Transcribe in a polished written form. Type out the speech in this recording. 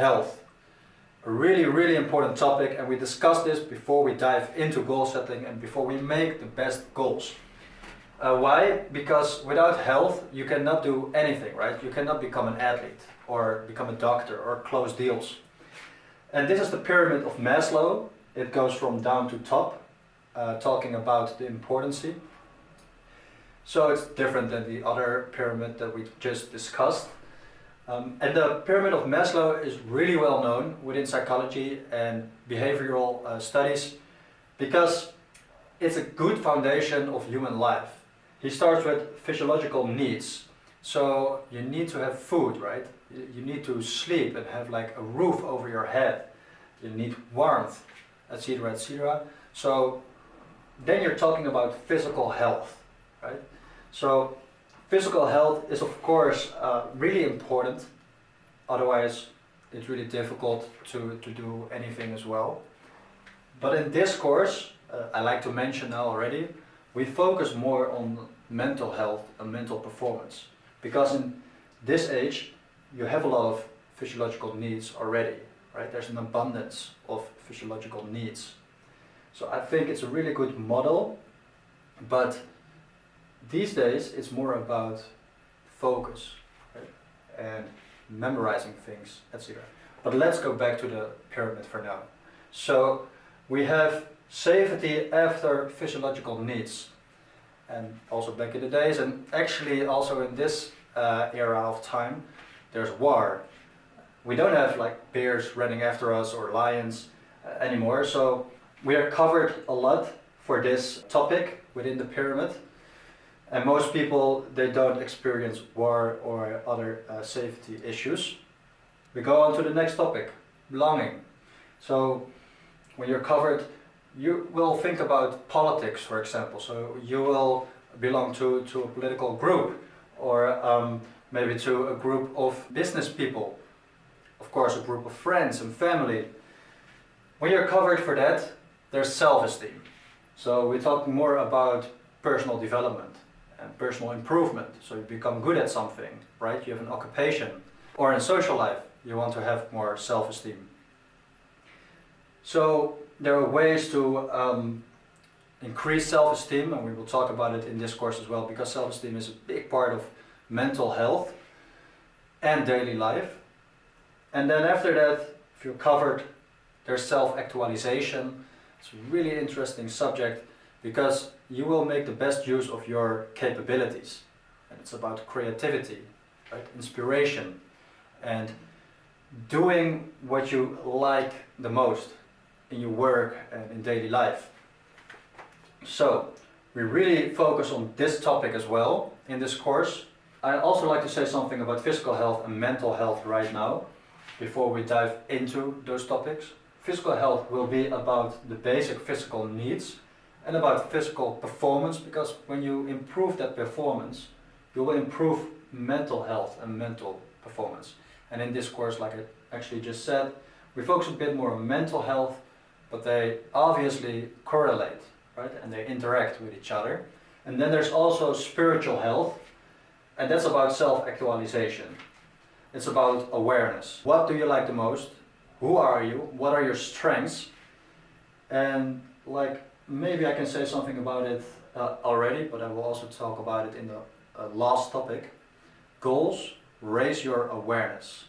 health. A really, really important topic, and we discussed this before we dive into goal setting and before we make the best goals. Why? Because without health, you cannot do anything, right? You cannot become an athlete or become a doctor or close deals. And this is the pyramid of Maslow. It goes from down to top, talking about the importance. So it's different than the other pyramid that we just discussed. And the pyramid of Maslow is really well known within psychology and behavioral studies because it's a good foundation of human life. He starts with physiological needs. So you need to have food, right? You need to sleep and have like a roof over your head. You need warmth, etc., etc. So then you're talking about physical health, right? So physical health is of course really important. Otherwise, it's really difficult to do anything as well. But in this course, I like to mention now already, we focus more on mental health and mental performance. Because in this age, you have a lot of physiological needs already, right? There's an abundance of physiological needs. So I think it's a really good model, but these days it's more about focus, right? And memorizing things, etc. But let's go back to the pyramid for now. So we have safety after physiological needs. And also back in the days, and actually also in this era of time, there's war. We don't have like bears running after us or lions anymore, so we are covered a lot for this topic within the pyramid. And most people, they don't experience war or other safety issues. We go on to the next topic, belonging. So when you're covered, you will think about politics, for example. So you will belong to a political group or maybe to a group of business people. Of course, a group of friends and family. When you're covered for that, there's self-esteem. So we talk more about personal development and personal improvement. So you become good at something, right? You have an occupation. Or in social life, you want to have more self-esteem. So there are ways to increase self-esteem, and we will talk about it in this course as well, because self-esteem is a big part of mental health and daily life. And then after that, if you're covered, there's self-actualization. It's a really interesting subject because you will make the best use of your capabilities. And it's about creativity, right? Inspiration, and doing what you like the most in your work and in daily life. So we really focus on this topic as well in this course. I also like to say something about physical health and mental health right now before we dive into those topics. Physical health will be about the basic physical needs and about physical performance, because when you improve that performance, you will improve mental health and mental performance. And in this course, like I actually just said, we focus a bit more on mental health, but they obviously correlate, right? And they interact with each other. And then there's also spiritual health, and that's about self-actualization. It's about awareness. What do you like the most? Who are you? What are your strengths? And like, maybe I can say something about it already, but I will also talk about it in the last topic. Goals raise your awareness.